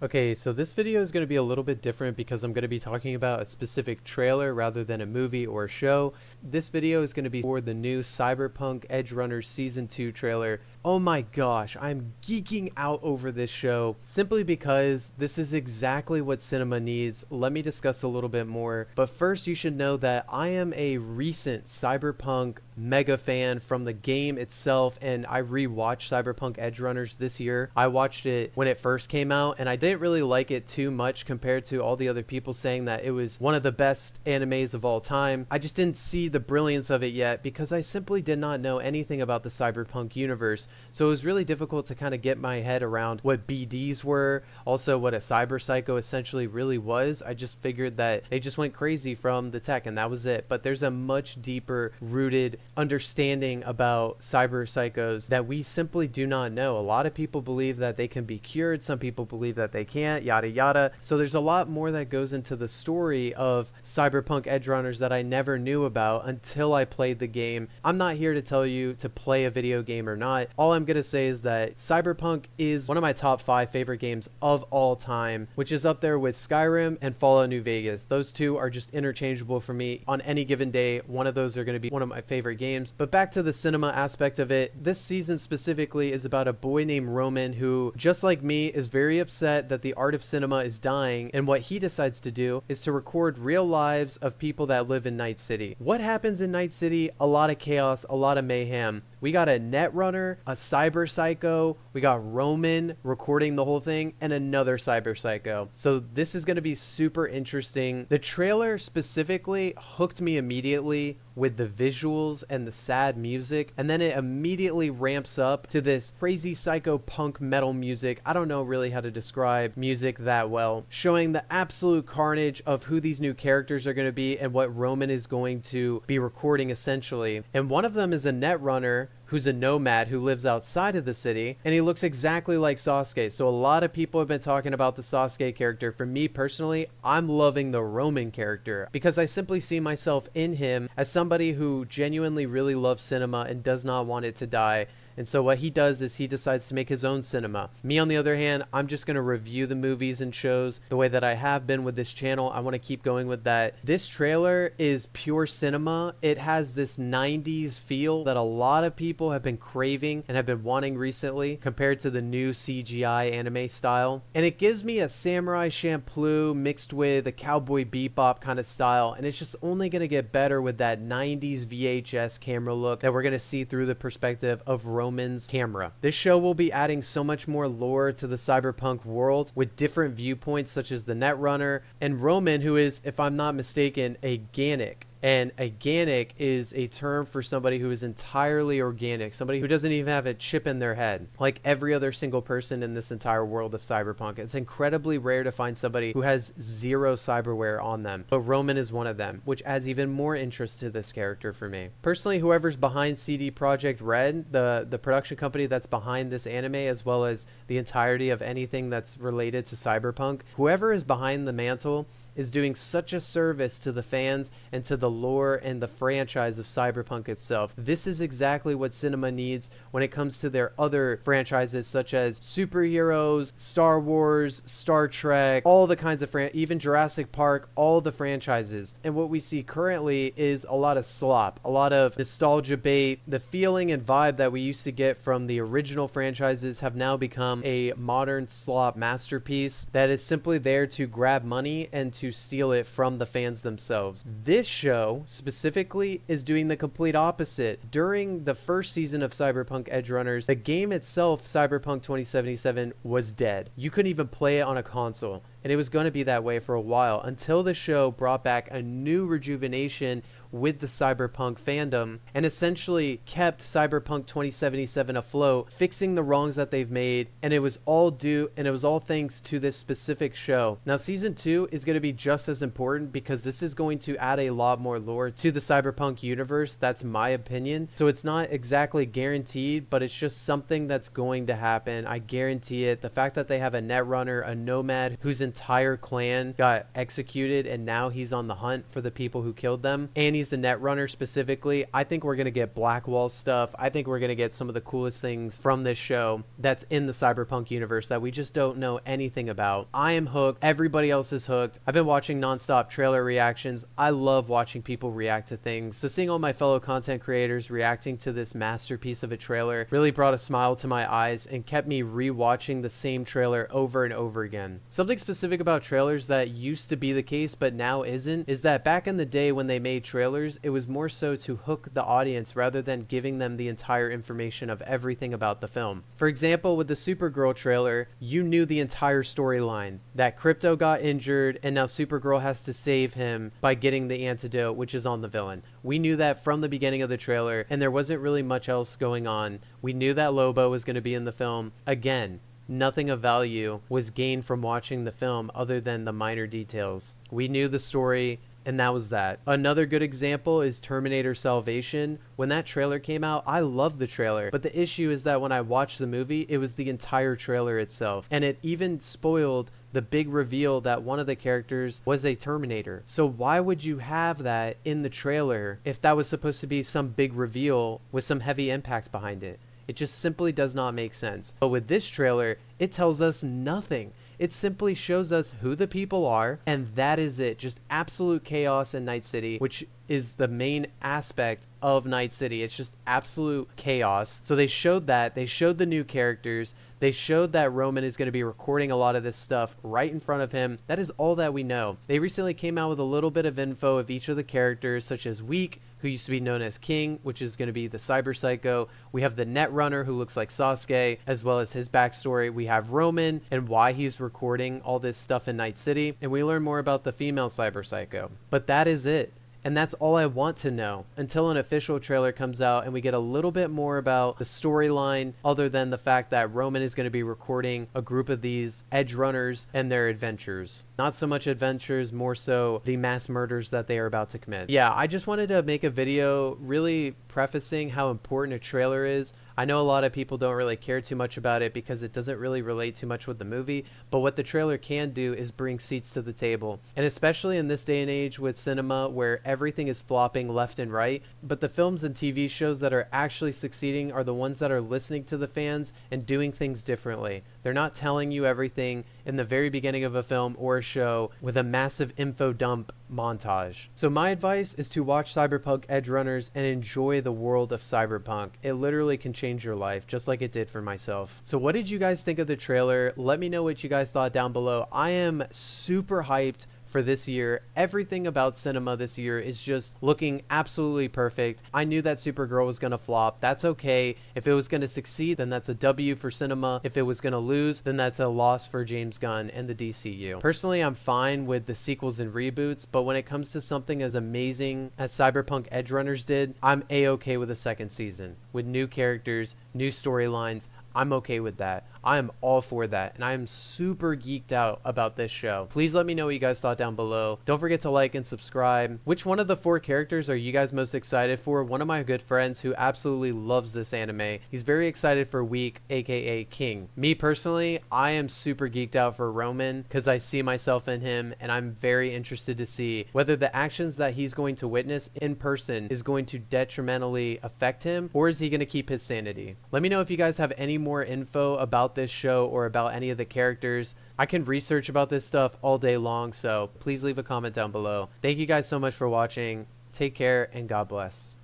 Okay, so this video is going to be a little bit different because I'm going to be talking about a specific trailer rather than a movie or a show. This video is going to be for the new Cyberpunk Edgerunners Season 2 trailer. Oh my gosh, I'm geeking out over this show simply because this is exactly what cinema needs. Let me discuss a little bit more. But first, you should know that I am a recent Cyberpunk mega fan from the game itself, and I rewatched Cyberpunk Edgerunners this year. I watched it when it first came out, and I didn't really like it too much compared to all the other people saying that it was one of the best animes of all time. I just didn't see the brilliance of it yet because I simply did not know anything about the Cyberpunk universe. So it was really difficult to kind of get my head around what BDs were, also what a cyber psycho essentially really was. I just figured that they just went crazy from the tech and that was it. But there's a much deeper rooted understanding about cyber psychos that we simply do not know. A lot of people believe that they can be cured. Some people believe that they can't, yada yada. So there's a lot more that goes into the story of Cyberpunk Edgerunners that I never knew about until I played the game. I'm not here to tell you to play a video game or not. All I'm gonna say is that Cyberpunk is one of my top 5 favorite games of all time, which is up there with Skyrim and Fallout New Vegas. Those two are just interchangeable for me. On any given day, one of those are going to be one of my favorite games. But back to the cinema aspect of it, this season specifically is about a boy named Roman who, just like me, is very upset that the art of cinema is dying, and what he decides to do is to record real lives of people that live in Night City. What happens in Night City? A lot of chaos, a lot of mayhem. We got a netrunner, a cyber psycho, we got Roman recording the whole thing, and another cyber psycho. So this is going to be super interesting. The trailer specifically hooked me immediately with the visuals and the sad music, and then it immediately ramps up to this crazy psycho punk metal music. I don't know really how to describe music that well, showing the absolute carnage of who these new characters are going to be and what Roman is going to be recording essentially. And one of them is a netrunner who's a nomad who lives outside of the city, and he looks exactly like Sasuke. So a lot of people have been talking about the Sasuke character. For me personally, I'm loving the Roman character because I simply see myself in him as somebody who genuinely really loves cinema and does not want it to die. And so what he does is he decides to make his own cinema. Me, on the other hand, I'm just going to review the movies and shows the way that I have been with this channel. I want to keep going with that. This trailer is pure cinema. It has this 90s feel that a lot of people have been craving and have been wanting recently compared to the new CGI anime style. And it gives me a Samurai Champloo mixed with a Cowboy Bebop kind of style. And it's just only going to get better with that 90s VHS camera look that we're going to see through the perspective of Roman's camera. This show will be adding so much more lore to the cyberpunk world with different viewpoints such as the Netrunner and Roman, who is, if I'm not mistaken, a Gannic. And organic is a term for somebody who is entirely organic, somebody who doesn't even have a chip in their head, like every other single person in this entire world of cyberpunk. It's incredibly rare to find somebody who has zero cyberware on them, but Roman is one of them, which adds even more interest to this character for me. Personally, whoever's behind CD Projekt Red, the production company that's behind this anime, as well as the entirety of anything that's related to cyberpunk, whoever is behind the mantle is doing such a service to the fans and to the lore and the franchise of Cyberpunk itself. This is exactly what cinema needs when it comes to their other franchises such as superheroes, Star Wars, Star Trek, all the kinds of even Jurassic Park, all the franchises. And what we see currently is a lot of slop, a lot of nostalgia bait. The feeling and vibe that we used to get from the original franchises have now become a modern slop masterpiece that is simply there to grab money and to steal it from the fans themselves. This show specifically is doing the complete opposite. During the first season of Cyberpunk Edgerunners, the game itself, Cyberpunk 2077, was dead. You couldn't even play it on a console, and it was going to be that way for a while until the show brought back a new rejuvenation with the cyberpunk fandom and essentially kept Cyberpunk 2077 afloat, fixing the wrongs that they've made, and it was all thanks to this specific show. Now season 2 is going to be just as important because this is going to add a lot more lore to the cyberpunk universe. That's my opinion. So it's not exactly guaranteed, but it's just something that's going to happen. I guarantee it. The fact that they have a netrunner, a nomad whose entire clan got executed and now he's on the hunt for the people who killed them, and Chinese the Netrunner specifically, I think we're going to get Blackwall stuff. I think we're going to get some of the coolest things from this show that's in the Cyberpunk universe that we just don't know anything about. I am hooked. Everybody else is hooked. I've been watching nonstop trailer reactions. I love watching people react to things. So seeing all my fellow content creators reacting to this masterpiece of a trailer really brought a smile to my eyes and kept me rewatching the same trailer over and over again. Something specific about trailers that used to be the case but now isn't is that back in the day when they made trailers, it was more so to hook the audience rather than giving them the entire information of everything about the film. For example, with the Supergirl trailer, you knew the entire storyline, that Crypto got injured and now Supergirl has to save him by getting the antidote, which is on the villain. We knew that from the beginning of the trailer, and there wasn't really much else going on. We knew that Lobo was going to be in the film. Again, nothing of value was gained from watching the film other than the minor details. We knew the story, and that was that. Another good example is Terminator Salvation. When that trailer came out, I loved the trailer, but the issue is that when I watched the movie, it was the entire trailer itself, and it even spoiled the big reveal that one of the characters was a Terminator. So why would you have that in the trailer if that was supposed to be some big reveal with some heavy impact behind it? It just simply does not make sense. But with this trailer, it tells us nothing. It simply shows us who the people are, and that is it. Just absolute chaos in Night City, which is the main aspect of Night City. It's just absolute chaos. So they showed that. They showed the new characters. They showed that Roman is going to be recording a lot of this stuff right in front of him. That is all that we know. They recently came out with a little bit of info of each of the characters, such as Weak, who used to be known as King, which is going to be the cyber psycho. We have the Netrunner, who looks like Sasuke, as well as his backstory. We have Roman and why he's recording all this stuff in Night City. And we learn more about the female cyber psycho. But that is it. And that's all I want to know until an official trailer comes out and we get a little bit more about the storyline, other than the fact that Roman is going to be recording a group of these Edgerunners and their adventures. Not so much adventures, more so the mass murders that they are about to commit. Yeah, I just wanted to make a video really prefacing how important a trailer is. I know a lot of people don't really care too much about it because it doesn't really relate too much with the movie, but what the trailer can do is bring seats to the table. And especially in this day and age with cinema where everything is flopping left and right, but the films and TV shows that are actually succeeding are the ones that are listening to the fans and doing things differently. They're not telling you everything in the very beginning of a film or a show with a massive info dump montage. So my advice is to watch Cyberpunk Edgerunners and enjoy the world of Cyberpunk. It literally can change your life, just like it did for myself. So what did you guys think of the trailer? Let me know what you guys thought down below. I am super hyped for this year. Everything about cinema this year is just looking absolutely perfect. I knew that Supergirl was going to flop. That's okay. If it was going to succeed, then that's a W for cinema. If it was going to lose, then that's a loss for James Gunn and the DCU. Personally, I'm fine with the sequels and reboots, but when it comes to something as amazing as Cyberpunk Edgerunners did, I'm a-okay with a second season. With new characters, new storylines, I'm okay with that. I am all for that, and I am super geeked out about this show. Please let me know what you guys thought down below. Don't forget to like and subscribe. Which one of the 4 characters are you guys most excited for? One of my good friends who absolutely loves this anime, he's very excited for Weak, aka King. Me personally, I am super geeked out for Roman because I see myself in him, and I'm very interested to see whether the actions that he's going to witness in person is going to detrimentally affect him, or is he going to keep his sanity? Let me know if you guys have any more info about this show or about any of the characters. I can research about this stuff all day long, so please leave a comment down below. Thank you guys so much for watching. Take care and God bless.